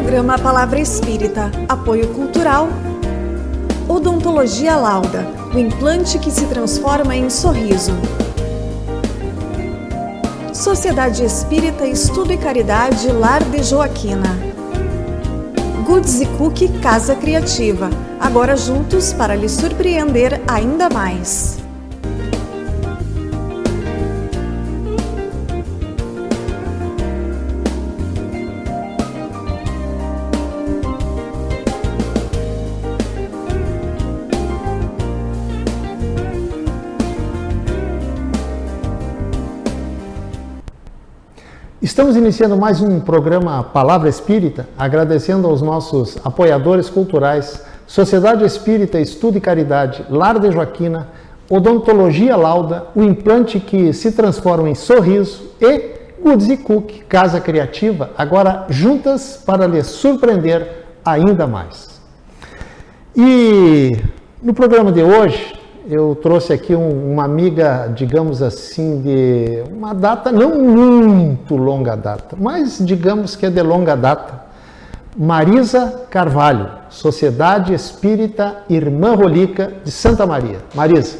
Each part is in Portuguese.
Programa Palavra Espírita, apoio cultural. Odontologia Lauda, o implante que se transforma em sorriso. Sociedade Espírita Estudo e Caridade Lar de Joaquina. Goods e Cookie Casa Criativa, agora juntos para lhe surpreender ainda mais. Estamos iniciando mais um programa Palavra Espírita, agradecendo aos nossos apoiadores culturais, Sociedade Espírita Estudo e Caridade Lar de Joaquina, Odontologia Lauda, o implante que se transforma em sorriso e Goods e Cookie Casa Criativa, agora juntas para lhe surpreender ainda mais. E no programa de hoje, eu trouxe aqui uma amiga, digamos assim, de uma data não muito longa data, mas digamos que é de longa data. Marisa Carvalho, Sociedade Espírita Irmã Rolica de Santa Maria. Marisa,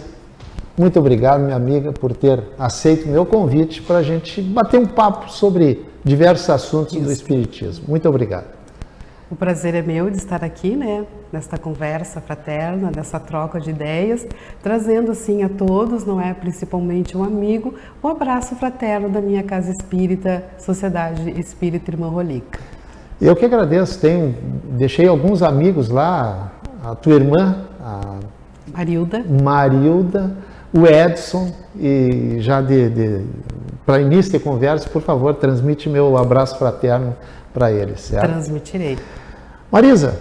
muito obrigado, minha amiga, por ter aceito o meu convite para a gente bater um papo sobre diversos assuntos do Espiritismo. Muito obrigado. O prazer é meu de estar aqui, nesta conversa fraterna, nessa troca de ideias, trazendo assim a todos, principalmente um amigo, um abraço fraterno da minha Casa Espírita, Sociedade Espírita Irmã Rolica. Eu que agradeço, deixei alguns amigos lá, a tua irmã, a Marilda, o Edson, e já para início de conversa, por favor, transmite meu abraço fraterno para eles, certo? Transmitirei. Marisa,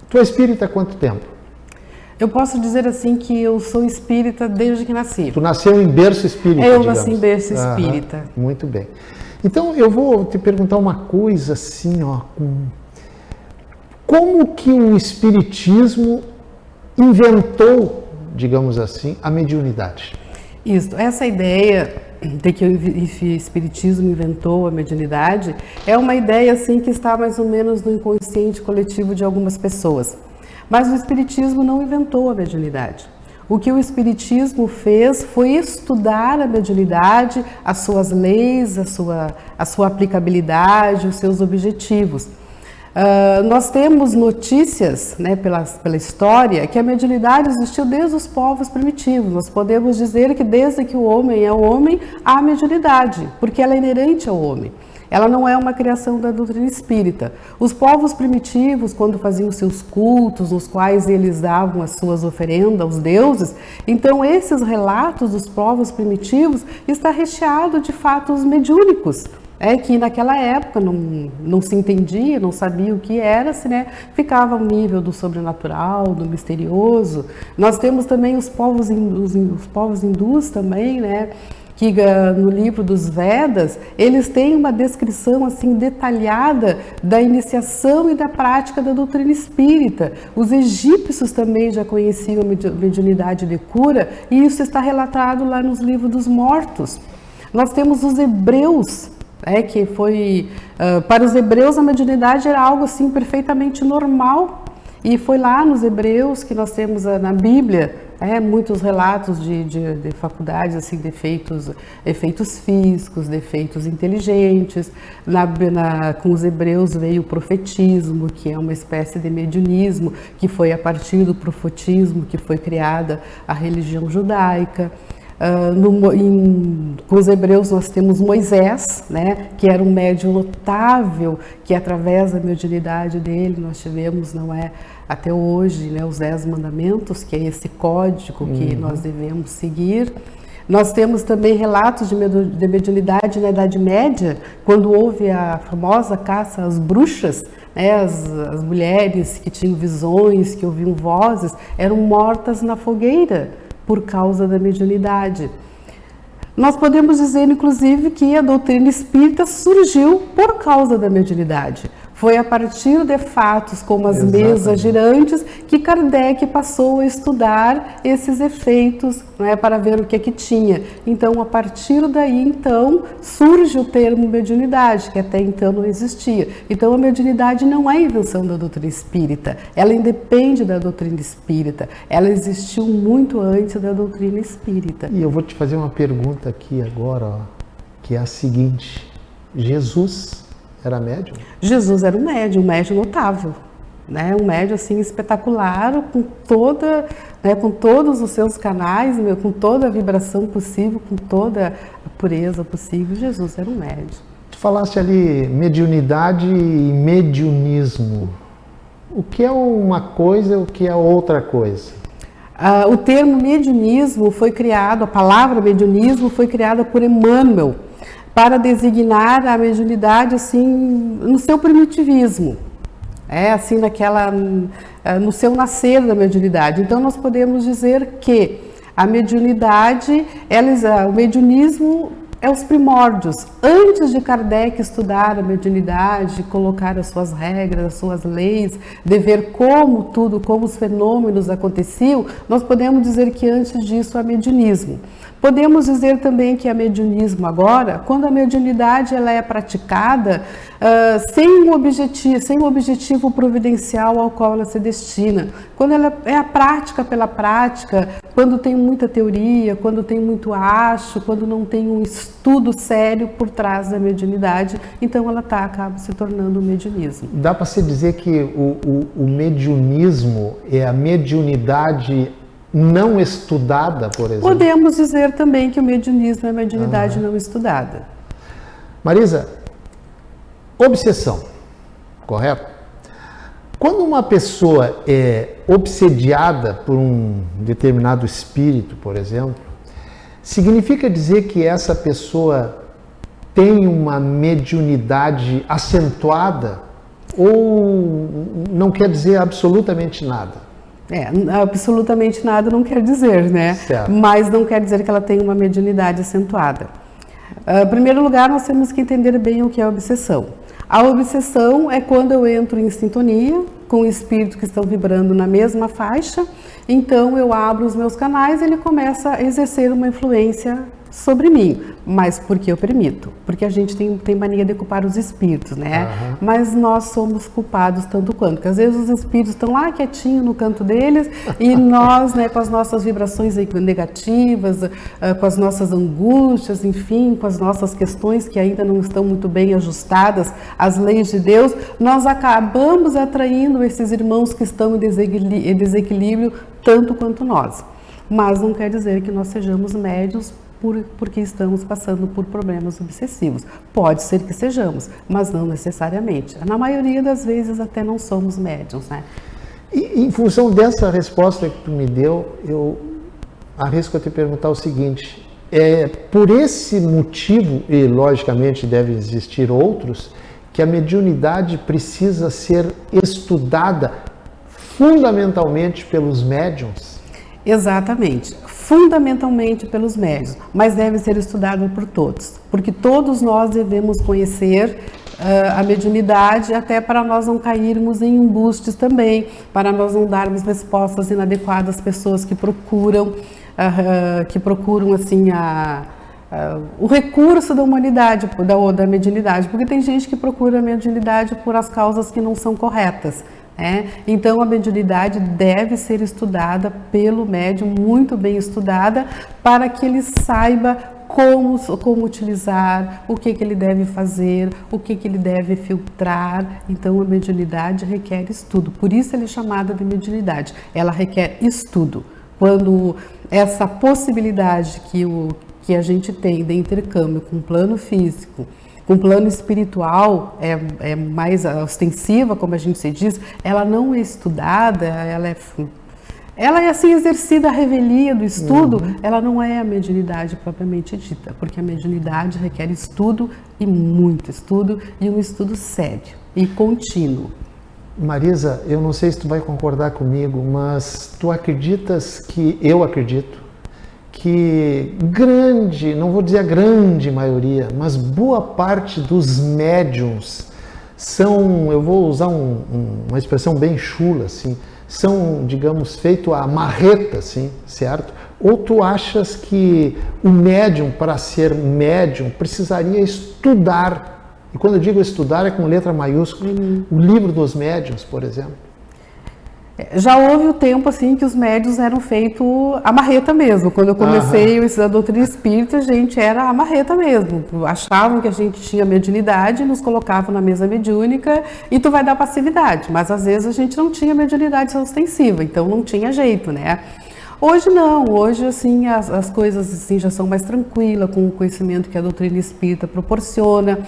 tu é espírita há quanto tempo? Eu posso dizer assim que eu sou espírita desde que nasci. Tu nasceu em berço espírita, Eu nasci em berço espírita. Muito bem. Então, eu vou te perguntar uma coisa assim, como que o espiritismo inventou, digamos assim, a mediunidade? Isso, essa ideia de que o espiritismo inventou a mediunidade é uma ideia assim que está mais ou menos no inconsciente coletivo de algumas pessoas. Mas o espiritismo não inventou a mediunidade. O que o espiritismo fez foi estudar a mediunidade, as suas leis, a sua aplicabilidade, os seus objetivos. Nós temos notícias, pela história, que a mediunidade existiu desde os povos primitivos. Nós podemos dizer que desde que o homem é o homem, há mediunidade, porque ela é inerente ao homem. Ela não é uma criação da doutrina espírita. Os povos primitivos, quando faziam seus cultos, nos quais eles davam as suas oferendas aos deuses, então esses relatos dos povos primitivos está recheado de fatos mediúnicos. Que naquela época não se entendia, não sabia o que era, ficava ao nível do sobrenatural, do misterioso. Nós temos também os povos hindus também, que no livro dos Vedas, eles têm uma descrição assim detalhada da iniciação e da prática da doutrina espírita. Os egípcios também já conheciam a mediunidade de cura, e isso está relatado lá nos livros dos mortos. Nós temos os hebreus, que foi, para os hebreus a mediunidade era algo assim perfeitamente normal, e foi lá nos hebreus que nós temos na Bíblia muitos relatos de faculdades, assim, de efeitos físicos, de efeitos inteligentes. Com os hebreus veio o profetismo, que é uma espécie de mediunismo, que foi a partir do profetismo que foi criada a religião judaica. Com os hebreus nós temos Moisés, que era um médium notável, que através da mediunidade dele nós tivemos, até hoje, os 10 mandamentos, que é esse código que nós devemos seguir. Nós temos também relatos de mediunidade na Idade Média, quando houve a famosa caça às bruxas, as mulheres que tinham visões, que ouviam vozes, eram mortas na fogueira por causa da mediunidade. Nós podemos dizer, inclusive, que a doutrina espírita surgiu por causa da mediunidade. Foi a partir de fatos como as Exatamente. mesas girantes que Kardec passou a estudar esses efeitos, né, para ver o que é que tinha. Então, a partir daí, então, surge o termo mediunidade, que até então não existia. Então, a mediunidade não é invenção da doutrina espírita, ela independe da doutrina espírita, ela existiu muito antes da doutrina espírita. E eu vou te fazer uma pergunta aqui agora, ó, que é a seguinte: Jesus era médium? Jesus era um médium notável, né? Um médium assim espetacular, com toda, né, com todos os seus canais, com toda a vibração possível, com toda a pureza possível. Jesus era um médium. Tu falaste ali mediunidade e mediunismo. O que é uma coisa e o que é outra coisa? O termo mediunismo foi criado, a palavra mediunismo foi criada por Emmanuel para designar a mediunidade assim no seu primitivismo, assim no seu nascer da mediunidade. Então nós podemos dizer que a mediunidade, o mediunismo é os primórdios. Antes de Kardec estudar a mediunidade, colocar as suas regras, as suas leis, de ver como os fenômenos aconteciam, nós podemos dizer que antes disso há mediunismo. Podemos dizer também que há mediunismo agora, quando a mediunidade ela é praticada sem o objetivo providencial ao qual ela se destina. Quando ela é a prática pela prática, quando tem muita teoria, quando tem muito acho, quando não tem um estudo sério por trás da mediunidade, então ela acaba se tornando mediunismo. Dá para se dizer que o mediunismo é a mediunidade não estudada, por exemplo? Podemos dizer também que o mediunismo é a mediunidade não estudada. Marisa, obsessão, correto? Quando uma pessoa é obsediada por um determinado espírito, por exemplo, significa dizer que essa pessoa tem uma mediunidade acentuada ou não quer dizer absolutamente nada? Absolutamente nada não quer dizer, né? Certo. Mas não quer dizer que ela tem uma mediunidade acentuada. Em primeiro lugar, nós temos que entender bem o que é a obsessão. A obsessão é quando eu entro em sintonia com espíritos que estão vibrando na mesma faixa, então eu abro os meus canais e ele começa a exercer uma influência sobre mim, mas porque eu permito, porque a gente tem mania de culpar os espíritos, né? Mas nós somos culpados tanto quanto, porque às vezes os espíritos estão lá quietinhos no canto deles e nós, né, com as nossas vibrações negativas, com as nossas angústias, enfim, com as nossas questões que ainda não estão muito bem ajustadas às leis de Deus, nós acabamos atraindo esses irmãos que estão em desequilíbrio tanto quanto nós. Mas não quer dizer que nós sejamos médiuns porque estamos passando por problemas obsessivos. Pode ser que sejamos, mas não necessariamente. Na maioria das vezes até não somos médiuns, né? E em função dessa resposta que tu me deu, eu arrisco a te perguntar o seguinte: por esse motivo, e logicamente devem existir outros, que a mediunidade precisa ser estudada fundamentalmente pelos médiuns? Exatamente, fundamentalmente pelos médiuns, mas deve ser estudado por todos, porque todos nós devemos conhecer a mediunidade, até para nós não cairmos em embustes também, para nós não darmos respostas inadequadas às pessoas que procuram assim o recurso da humanidade, da mediunidade, porque tem gente que procura a mediunidade por as causas que não são corretas. Então a mediunidade deve ser estudada pelo médium, muito bem estudada, para que ele saiba como utilizar, o que ele deve fazer, o que ele deve filtrar. Então a mediunidade requer estudo, por isso ela é chamada de mediunidade, ela requer estudo. Quando essa possibilidade que a gente tem de intercâmbio com o plano físico, com o plano espiritual, é mais ostensiva, como a gente se diz, ela não é estudada, ela é assim exercida a revelia do estudo, ela não é a mediunidade propriamente dita, porque a mediunidade requer estudo e muito estudo, e um estudo sério e contínuo. Marisa, eu não sei se tu vai concordar comigo, mas tu acreditas que eu acredito que não vou dizer a grande maioria, mas boa parte dos médiuns são, eu vou usar uma expressão bem chula, assim, são, digamos, feito a marreta, assim, certo? Ou tu achas que o médium, para ser médium, precisaria estudar, e quando eu digo estudar é com letra maiúscula, o livro dos médiuns, por exemplo? Já houve o tempo assim que os médiuns eram feitos a marreta mesmo. Quando eu comecei a estudar a doutrina espírita, a gente era a marreta mesmo. Achavam que a gente tinha mediunidade, nos colocavam na mesa mediúnica e tu vai dar passividade. Mas às vezes a gente não tinha mediunidade ostensiva, então não tinha jeito, né? Hoje não, hoje assim as coisas assim, já são mais tranquilas, com o conhecimento que a doutrina espírita proporciona,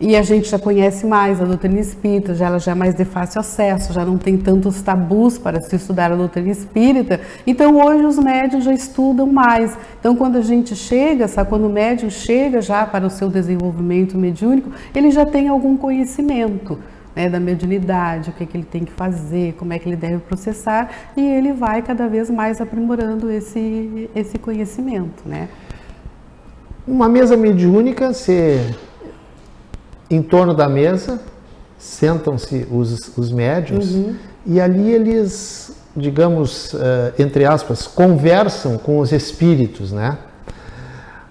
e a gente já conhece mais a doutrina espírita, ela já é mais de fácil acesso, já não tem tantos tabus para se estudar a doutrina espírita. Então hoje os médiuns já estudam mais. Então quando a gente chega, quando o médium chega já para o seu desenvolvimento mediúnico, ele já tem algum conhecimento, né, da mediunidade, o que ele tem que fazer, como é que ele deve processar, e ele vai cada vez mais aprimorando esse conhecimento, né? Uma mesa mediúnica, em torno da mesa, sentam-se os médiuns, e ali eles, digamos, entre aspas, conversam com os espíritos, né?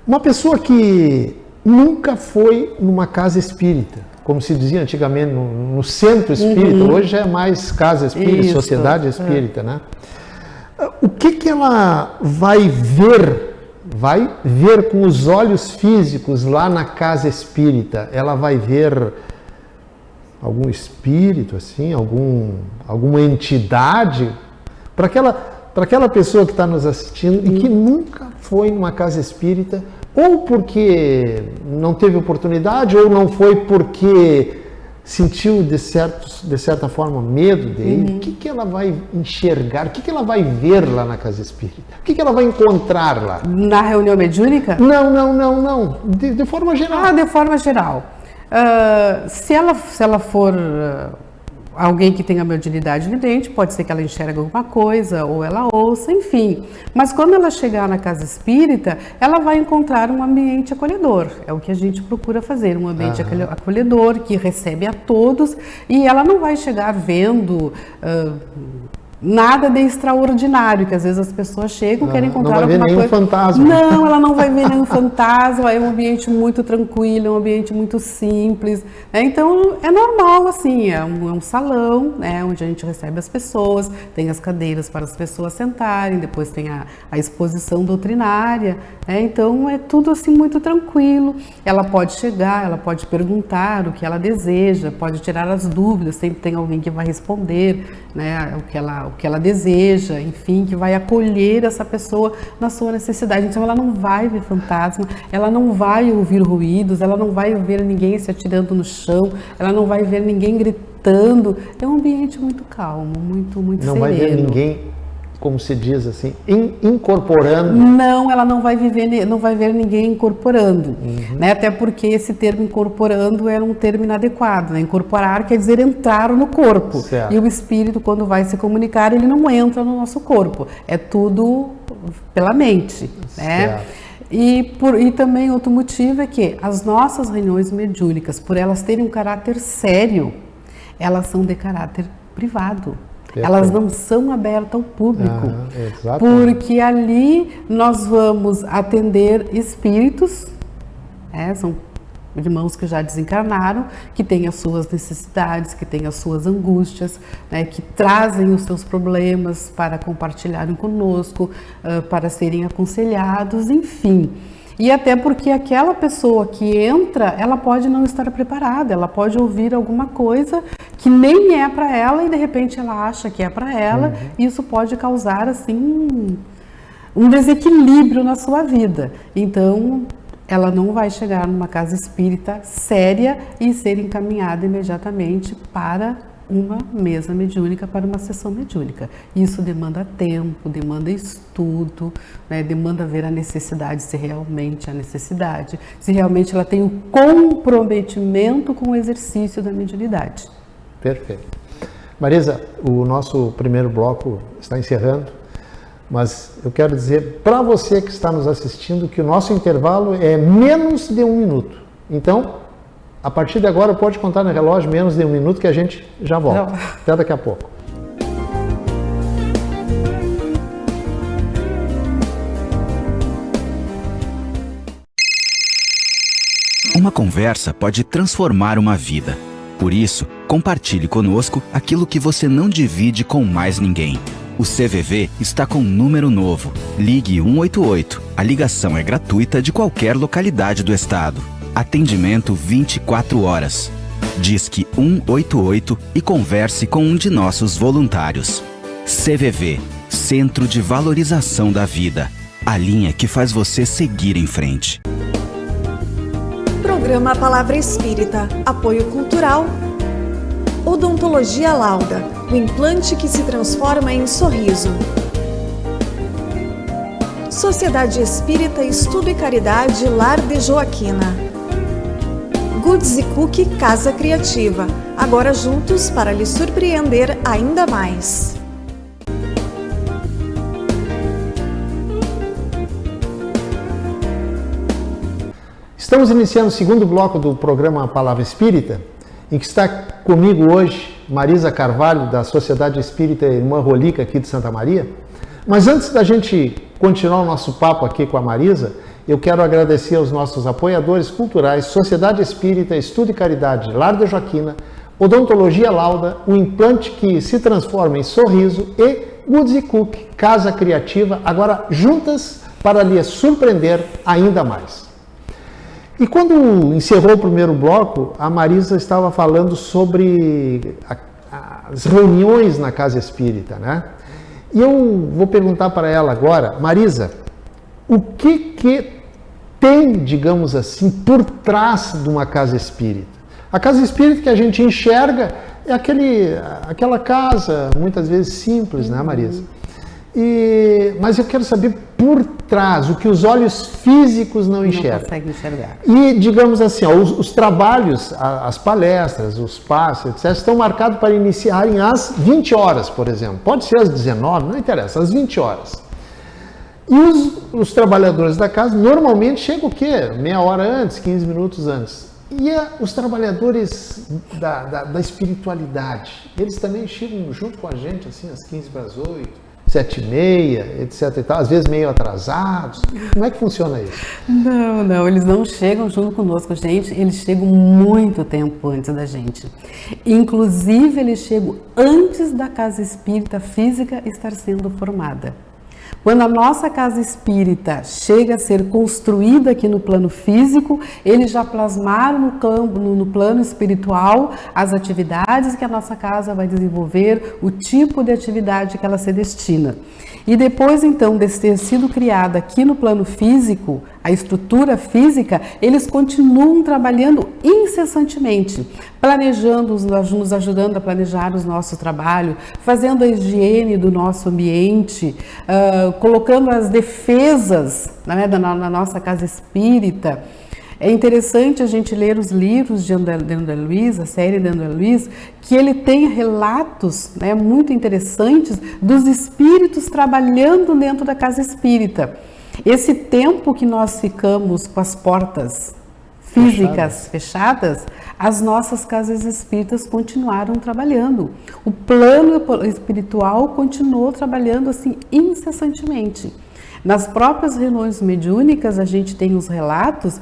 Uma pessoa que nunca foi numa casa espírita, como se dizia antigamente, no centro espírita, hoje já é mais casa espírita, sociedade espírita, né? O que ela vai ver? Vai ver com os olhos físicos lá na casa espírita? Ela vai ver algum espírito, assim, alguma entidade? Para aquela pessoa que está nos assistindo e que nunca foi numa casa espírita, ou porque não teve oportunidade, ou não foi porque sentiu, de certa forma, medo dele, o que ela vai enxergar, o que ela vai ver lá na casa espírita? O que ela vai encontrar lá? Na reunião mediúnica? Não. De forma geral. De forma geral. Se ela for alguém que tenha mediunidade vidente, pode ser que ela enxergue alguma coisa, ou ela ouça, enfim. Mas quando ela chegar na casa espírita, ela vai encontrar um ambiente acolhedor. É o que a gente procura fazer, um ambiente acolhedor, que recebe a todos, e ela não vai chegar vendo nada de extraordinário, que às vezes as pessoas chegam e querem encontrar alguma coisa. Não vai ver nenhum fantasma. Não, ela não vai ver nenhum fantasma, é um ambiente muito tranquilo, é um ambiente muito simples, né? Então é normal, assim, é um salão, né, onde a gente recebe as pessoas, tem as cadeiras para as pessoas sentarem, depois tem a exposição doutrinária, né? Então é tudo assim muito tranquilo. Ela pode chegar, ela pode perguntar o que ela deseja, pode tirar as dúvidas, sempre tem alguém que vai responder, né, o que ela deseja, enfim, que vai acolher essa pessoa na sua necessidade. Então ela não vai ver fantasma, ela não vai ouvir ruídos, ela não vai ver ninguém se atirando no chão, ela não vai ver ninguém gritando. É um ambiente muito calmo, muito sereno. Não vai ver ninguém, como se diz assim, incorporando. Não, ela não vai ver ninguém incorporando, né? Até porque esse termo incorporando era um termo inadequado, né? Incorporar quer dizer entrar no corpo. Certo. E o espírito, quando vai se comunicar, ele não entra no nosso corpo. É tudo pela mente, né? E também outro motivo é que as nossas reuniões mediúnicas, por elas terem um caráter sério, elas são de caráter privado. Perfeito. Elas não são abertas ao público, porque ali nós vamos atender espíritos, são irmãos que já desencarnaram, que têm as suas necessidades, que têm as suas angústias, né, que trazem os seus problemas para compartilharem conosco, para serem aconselhados, enfim. E até porque aquela pessoa que entra, ela pode não estar preparada, ela pode ouvir alguma coisa que nem é para ela e de repente ela acha que é para ela, e isso pode causar assim um desequilíbrio na sua vida. Então, ela não vai chegar numa casa espírita séria e ser encaminhada imediatamente para uma mesa mediúnica, para uma sessão mediúnica. Isso demanda tempo, demanda estudo, né? Demanda ver a necessidade, se realmente há necessidade, se realmente ela tem um comprometimento com o exercício da mediunidade. Perfeito. Marisa, o nosso primeiro bloco está encerrando, mas eu quero dizer para você que está nos assistindo que o nosso intervalo é menos de 1 minuto. Então, A partir de agora pode contar no relógio menos de 1 minuto que a gente já volta. Até daqui a pouco. Uma conversa pode transformar uma vida. Por isso, compartilhe conosco aquilo que você não divide com mais ninguém. O CVV está com um número novo. Ligue 188. A ligação é gratuita de qualquer localidade do estado. Atendimento 24 horas. Disque 188 e converse com um de nossos voluntários. CVV, Centro de Valorização da Vida. A linha que faz você seguir em frente. Programa Palavra Espírita, apoio cultural. Odontologia Lauda, o implante que se transforma em sorriso. Sociedade Espírita Estudo e Caridade Lar de Joaquina. Goods e Cookie Casa Criativa, agora juntos para lhe surpreender ainda mais. Estamos iniciando o segundo bloco do programa Palavra Espírita, em que está comigo hoje Marisa Carvalho, da Sociedade Espírita Irmã Rolica aqui de Santa Maria. Mas antes da gente continuar o nosso papo aqui com a Marisa, eu quero agradecer aos nossos apoiadores culturais, Sociedade Espírita Estudo e Caridade Lar de Joaquina, Odontologia Lauda, o implante que se transforma em sorriso e Goods e Cookie Casa Criativa, agora juntas para lhe surpreender ainda mais. E quando encerrou o primeiro bloco, a Marisa estava falando sobre as reuniões na Casa Espírita, né? E eu vou perguntar para ela agora, Marisa, o que tem, digamos assim, por trás de uma Casa Espírita? A Casa Espírita que a gente enxerga é aquela casa, muitas vezes simples, né, Marisa? Mas eu quero saber por trás, o que os olhos físicos não enxergam. Não conseguem enxergar. E, digamos assim, ó, os trabalhos, as palestras, os passos, etc., estão marcados para iniciarem às 20 horas, por exemplo. Pode ser às 19, não interessa, às 20 horas. E os trabalhadores da casa normalmente chegam o quê? Meia hora antes, 15 minutos antes. E os trabalhadores da espiritualidade, eles também chegam junto com a gente, assim, às 15 para as 8. 7h30, etc e tal, às vezes meio atrasados. Como é que funciona isso? Não, eles não chegam junto conosco, gente, eles chegam muito tempo antes da gente. Inclusive, eles chegam antes da Casa Espírita Física estar sendo formada. Quando a nossa Casa Espírita chega a ser construída aqui no plano físico, eles já plasmaram no plano espiritual as atividades que a nossa casa vai desenvolver, o tipo de atividade que ela se destina. E depois, então, de ter sido criada aqui no plano físico, a estrutura física, eles continuam trabalhando incessantemente, planejando, nos ajudando a planejar o nosso trabalho, fazendo a higiene do nosso ambiente, colocando as defesas, né, na nossa casa espírita. É interessante a gente ler os livros de André Luiz, a série de André Luiz, que ele tem relatos, né, muito interessantes dos espíritos trabalhando dentro da casa espírita. Esse tempo que nós ficamos com as portas físicas fechadas, as nossas casas espíritas continuaram trabalhando. O plano espiritual continuou trabalhando assim incessantemente. Nas próprias reuniões mediúnicas, a gente tem os relatos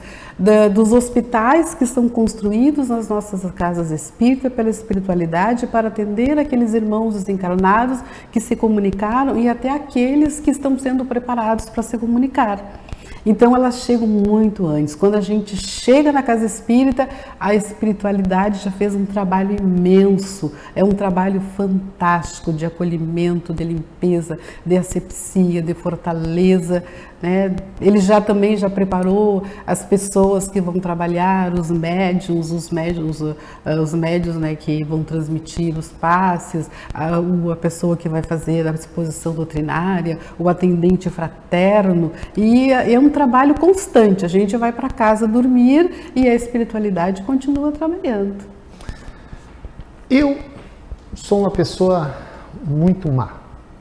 dos hospitais que são construídos nas nossas casas espíritas pela espiritualidade para atender aqueles irmãos desencarnados que se comunicaram e até aqueles que estão sendo preparados para se comunicar. Então elas chegam muito antes. Quando a gente chega na casa espírita, a espiritualidade já fez um trabalho imenso. É um trabalho fantástico de acolhimento, de limpeza, de asepsia, de fortaleza, né? Ele também já preparou as pessoas que vão trabalhar, os médiuns, né, que vão transmitir os passes, a pessoa que vai fazer a exposição doutrinária, o atendente fraterno, e é um trabalho constante. A gente vai para casa dormir e a espiritualidade continua trabalhando. Eu sou uma pessoa muito má,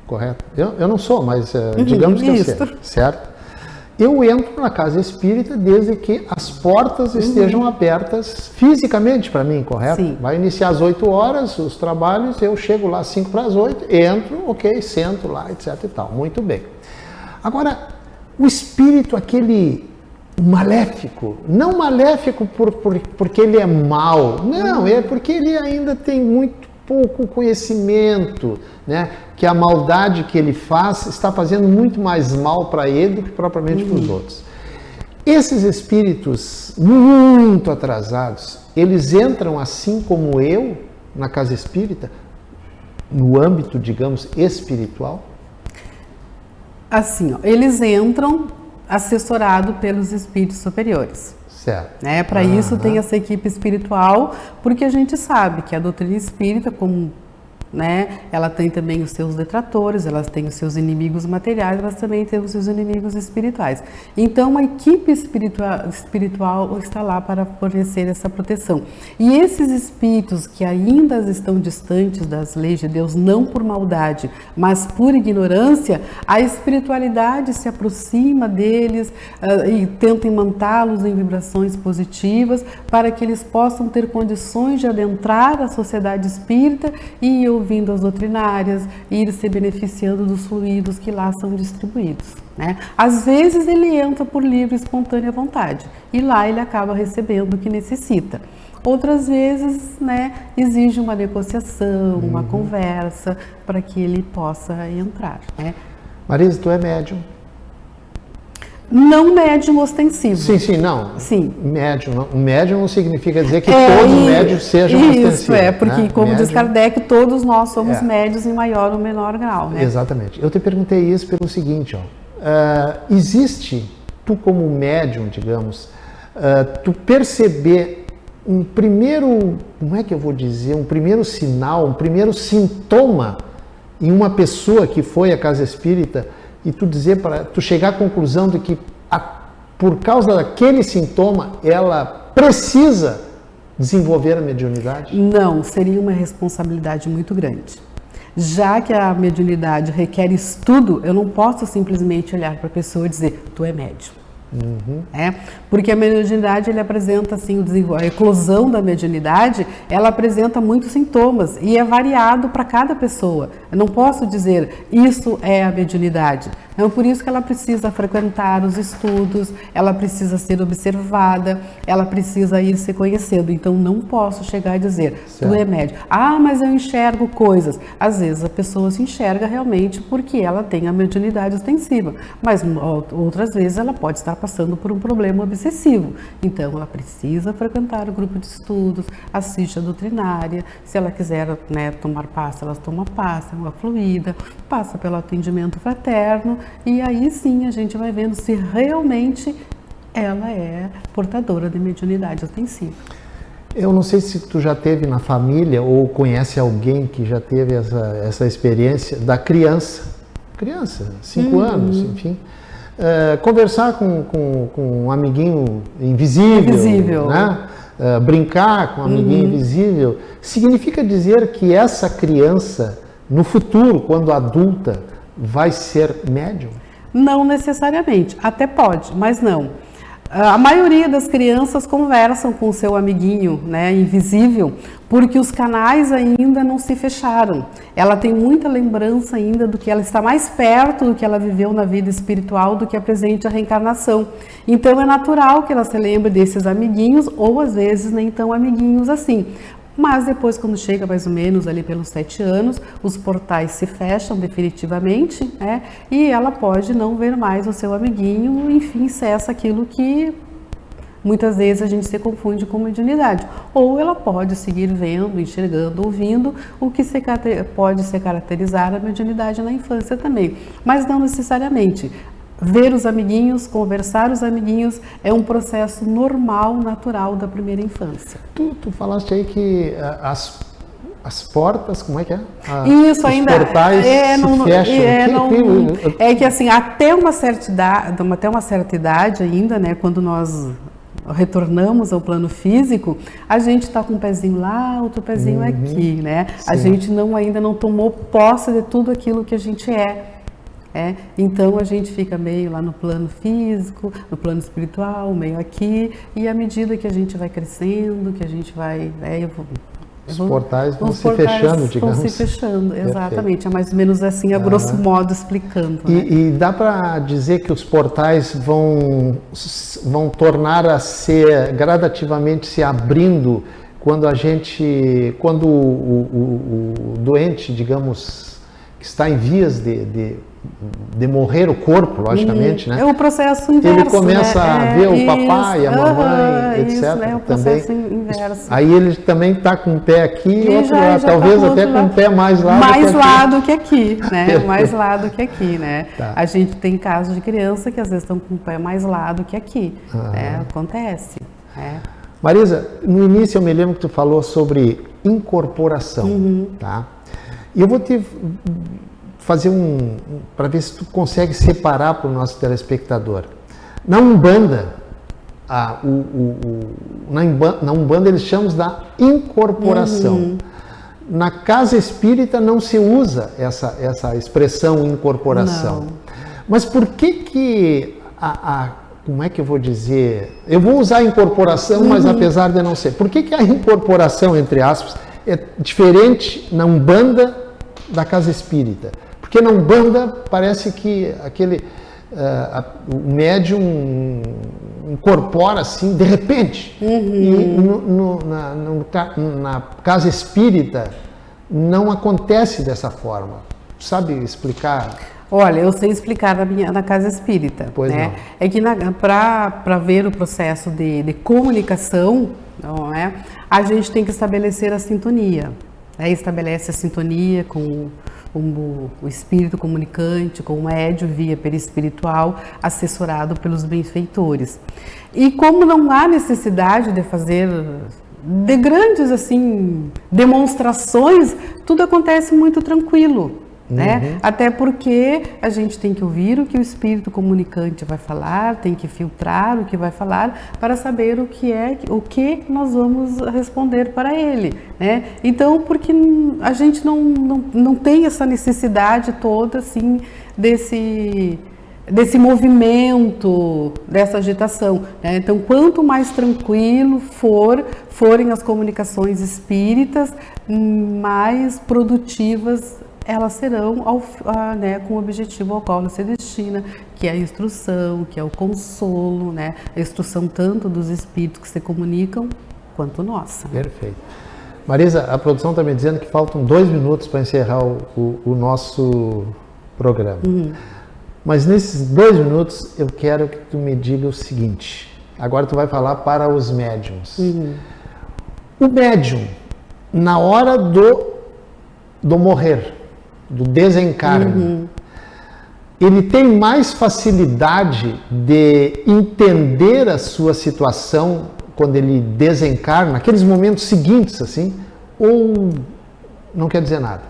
correto? Eu não sou, mas digamos que eu sei, certo? eu entro na casa espírita desde que as portas estejam abertas fisicamente para mim, correto? Sim. Vai iniciar às 8 horas os trabalhos, eu chego lá às 5 para as 8, entro, ok, sento lá, etc e tal. Muito bem. Agora, o espírito, aquele maléfico, não maléfico porque ele é mau, não, é porque ele ainda tem muito pouco conhecimento, né? Que a maldade que ele faz está fazendo muito mais mal para ele do que propriamente para os outros. Esses espíritos muito atrasados, eles entram assim como eu na casa espírita, no âmbito, digamos, espiritual? Assim, ó, eles entram assessorado pelos espíritos superiores. Certo. Né? Para isso tem essa equipe espiritual, porque a gente sabe que a doutrina espírita, como, né, ela tem também os seus detratores, ela tem os seus inimigos materiais, mas também tem os seus inimigos espirituais. Então a equipe espiritual está lá para fornecer essa proteção. E esses espíritos que ainda estão distantes das leis de Deus, não por maldade, mas por ignorância, a espiritualidade se aproxima deles e tenta imantá-los em vibrações positivas para que eles possam ter condições de adentrar a sociedade espírita e ouvindo as doutrinárias e ir se beneficiando dos fluidos que lá são distribuídos, né? Às vezes ele entra por livre e espontânea vontade e lá ele acaba recebendo o que necessita. Outras vezes, né, exige uma negociação, uma conversa para que ele possa entrar, né? Marisa, tu é médium? Não médium ostensivo. Sim, não. Sim. Médium não significa dizer que todos os médios sejam ostensivos. Isso, porque, né? como diz Médium... Kardec, todos nós somos médios em maior ou menor grau, né? Exatamente. Eu te perguntei isso pelo seguinte, ó. Existe, tu como médium, digamos, tu perceber um primeiro, como é que eu vou dizer, um primeiro sinal, um primeiro sintoma em uma pessoa que foi à casa espírita, e tu dizer para tu chegar à conclusão de que por causa daquele sintoma ela precisa desenvolver a mediunidade? Não, seria uma responsabilidade muito grande. Já que a mediunidade requer estudo, eu não posso simplesmente olhar para a pessoa e dizer, tu é médium. Porque a mediunidade ele apresenta assim, a eclosão da mediunidade, ela apresenta muitos sintomas e é variado para cada pessoa. Eu não posso dizer isso é a mediunidade. Então, por isso que ela precisa frequentar os estudos, ela precisa ser observada, ela precisa ir se conhecendo. Então não posso chegar e dizer, tu é médium. Ah, mas eu enxergo coisas. Às vezes a pessoa se enxerga realmente porque ela tem a mediunidade ostensiva, mas outras vezes ela pode estar passando por um problema obsessivo. Então ela precisa frequentar o grupo de estudos, assiste a doutrinária, se ela quiser, né, tomar passe, ela toma passe, uma fluida, passa pelo atendimento fraterno e aí sim a gente vai vendo se realmente ela é portadora de mediunidade ostensiva. Eu não sei se tu já teve na família ou conhece alguém que já teve essa experiência da criança, 5 anos, enfim, conversar com um amiguinho invisível, né? Brincar com um amiguinho invisível, significa dizer que essa criança, no futuro, quando adulta, vai ser médium? Não necessariamente, até pode, mas não. A maioria das crianças conversam com o seu amiguinho, né, invisível, porque os canais ainda não se fecharam. Ela tem muita lembrança ainda do que ela está mais perto do que ela viveu na vida espiritual do que a presente reencarnação. Então é natural que ela se lembre desses amiguinhos ou às vezes nem tão amiguinhos assim. Mas depois, quando chega mais ou menos ali pelos 7 anos, os portais se fecham definitivamente, né? E ela pode não ver mais o seu amiguinho, enfim, cessa aquilo que muitas vezes a gente se confunde com mediunidade. Ou ela pode seguir vendo, enxergando, ouvindo, o que pode se caracterizar a mediunidade na infância também. Mas não necessariamente. Ver os amiguinhos, conversar os amiguinhos é um processo normal, natural da primeira infância. Tu falaste aí que as portas, como é que é? Os portais se fecham. É que assim, até uma certa idade ainda, né, quando nós retornamos ao plano físico, a gente está com um pezinho lá, outro pezinho aqui, né? Sim. A gente ainda não tomou posse de tudo aquilo que a gente é. Então a gente fica meio lá no plano físico, no plano espiritual, meio aqui, e à medida que a gente vai crescendo, que a gente vai... Os portais vão se fechando, digamos. Vão se fechando, exatamente. É mais ou menos assim, a grosso modo, explicando. E dá para dizer que os portais vão tornar a ser, gradativamente se abrindo quando o doente, digamos, que está em vias de morrer o corpo, logicamente, né? É o processo inverso. Ele começa a ver o papai, a mamãe, etc. É o processo inverso. Aí ele também está com um pé aqui e outro lá, talvez até com um pé mais lá do que aqui, né? Mais lá do que aqui, né? Tá. A gente tem casos de criança que às vezes estão com o pé mais lá do que aqui, né? Acontece. Marisa, no início eu me lembro que tu falou sobre incorporação, tá? E eu vou te fazer para ver se tu consegue separar para o nosso telespectador. Na Umbanda, na Umbanda eles chamam da incorporação. Na casa espírita não se usa essa expressão incorporação. Não. Mas por que como é que eu vou dizer? Eu vou usar incorporação, mas apesar de não ser. Por que a incorporação, entre aspas, é diferente na Umbanda da casa espírita? Porque na Umbanda parece que o médium incorpora assim, de repente. E na casa espírita não acontece dessa forma. Sabe explicar? Olha, eu sei explicar na casa espírita. Pois né? Não. É que para ver o processo de comunicação, não é? A gente tem que estabelecer a sintonia. Estabelece a sintonia com o espírito comunicante, com o médium via perispiritual, assessorado pelos benfeitores. E como não há necessidade de fazer de grandes assim demonstrações, tudo acontece muito tranquilo. Né? Até porque a gente tem que ouvir o que o espírito comunicante vai falar, tem que filtrar o que vai falar para saber o que nós vamos responder para ele, né? Então, porque a gente não tem essa necessidade toda assim desse movimento, dessa agitação, né? Então, quanto mais tranquilo forem as comunicações espíritas, mais produtivas elas serão né, com o objetivo ao qual ela se destina, que é a instrução, que é o consolo, né? A instrução tanto dos espíritos que se comunicam, quanto nossa. Perfeito. Marisa, a produção está me dizendo que faltam 2 minutos para encerrar o nosso programa. Mas nesses 2 minutos eu quero que tu me diga o seguinte. Agora tu vai falar para os médiums. O médium, na hora do morrer, do desencarne, ele tem mais facilidade de entender a sua situação quando ele desencarna, naqueles momentos seguintes, assim, ou não quer dizer nada?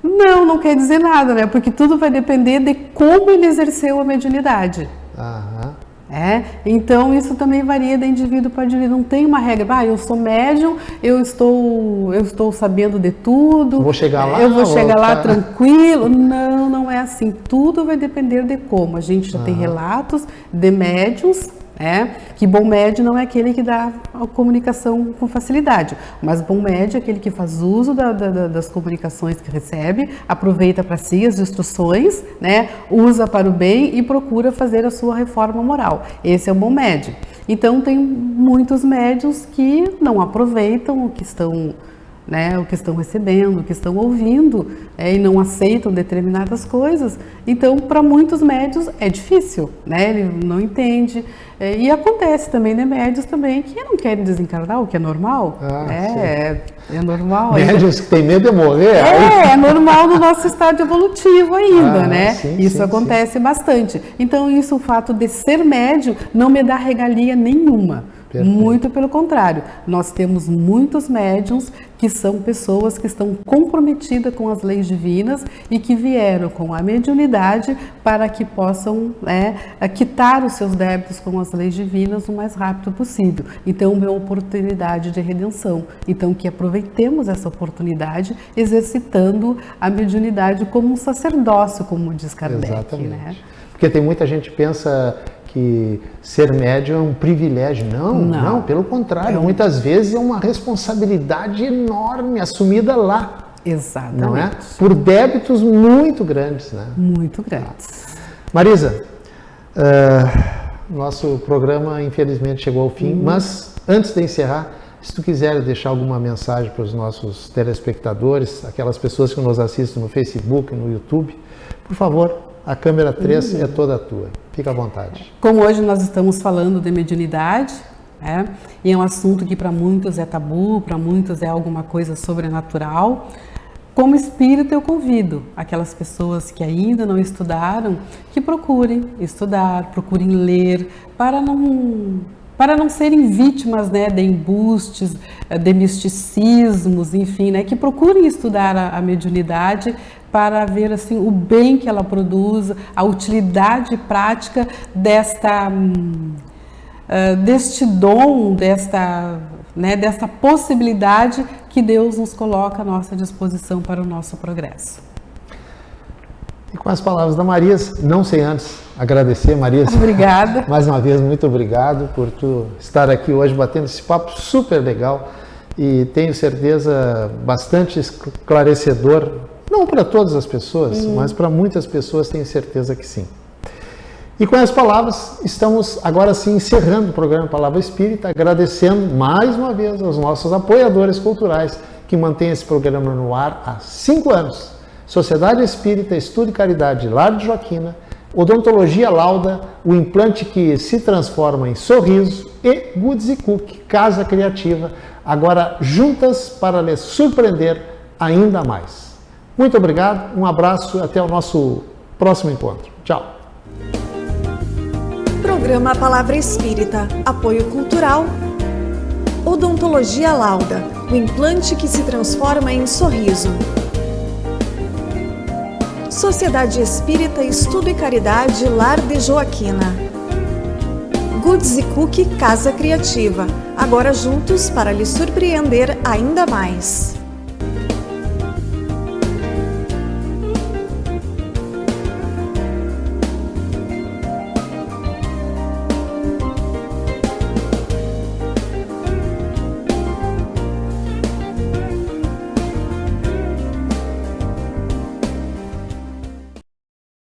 Não quer dizer nada, né? Porque tudo vai depender de como ele exerceu a mediunidade. Então isso também varia de indivíduo para indivíduo, não tem uma regra, eu sou médium, eu estou sabendo de tudo, vou chegar lá, eu vou chegar lá tranquilo. Não é assim, tudo vai depender de como. A gente já tem relatos de médiums, que bom médium não é aquele que dá a comunicação com facilidade, mas bom médium é aquele que faz uso das comunicações que recebe, aproveita para si as instruções, né, usa para o bem e procura fazer a sua reforma moral. Esse é o bom médium. Então tem muitos médiuns que não aproveitam o que estão recebendo, o que estão ouvindo, e não aceitam determinadas coisas. Então, para muitos médiuns é difícil, né? Ele não entende. E acontece também, né? Médiuns também que não querem desencarnar, o que é normal. É normal. Médiuns que têm medo de morrer. É normal no nosso estado evolutivo ainda, né? Isso acontece bastante. Então, o fato de ser médium não me dá regalia nenhuma. Perfeito. Muito pelo contrário, nós temos muitos médiuns que são pessoas que estão comprometidas com as leis divinas e que vieram com a mediunidade para que possam quitar os seus débitos com as leis divinas o mais rápido possível. Então, é uma oportunidade de redenção. Então, que aproveitemos essa oportunidade exercitando a mediunidade como um sacerdócio, como diz Kardec. Exatamente. Né? Porque tem muita gente que pensa que ser médium é um privilégio. Não, pelo contrário. Muitas vezes é uma responsabilidade enorme assumida lá. Exatamente. Não é? Por débitos muito grandes, né? Muito grandes. Marisa, nosso programa infelizmente chegou ao fim, mas antes de encerrar, se tu quiser deixar alguma mensagem para os nossos telespectadores, aquelas pessoas que nos assistem no Facebook, no YouTube, por favor, a câmera 3 é toda tua. Fica à vontade. Como hoje nós estamos falando de mediunidade, e é um assunto que para muitos é tabu, para muitos é alguma coisa sobrenatural, como espírito eu convido aquelas pessoas que ainda não estudaram, que procurem estudar, procurem ler, para não serem vítimas, de embustes, de misticismos, enfim, que procurem estudar a mediunidade para ver assim o bem que ela produz, a utilidade prática deste dom, desta possibilidade que Deus nos coloca à nossa disposição para o nosso progresso. E com as palavras da Marisa, não sei antes agradecer, Marisa. Obrigada. Mais uma vez, muito obrigado por tu estar aqui hoje batendo esse papo super legal e tenho certeza bastante esclarecedor, não para todas as pessoas, mas para muitas pessoas tenho certeza que sim. E com as palavras, estamos agora sim encerrando o programa Palavra Espírita, agradecendo mais uma vez aos nossos apoiadores culturais que mantêm esse programa no ar há 5 anos. Sociedade Espírita, Estudo e Caridade, Lar de Joaquina, Odontologia Lauda, o implante que se transforma em sorriso e Goods Cook, Casa Criativa, agora juntas para lhes surpreender ainda mais. Muito obrigado, um abraço e até o nosso próximo encontro. Tchau. Programa Palavra Espírita, apoio cultural. Odontologia Lauda, o implante que se transforma em sorriso. Sociedade Espírita, Estudo e Caridade, Lar de Joaquina. Goods Cook, Casa Criativa, agora juntos para lhe surpreender ainda mais.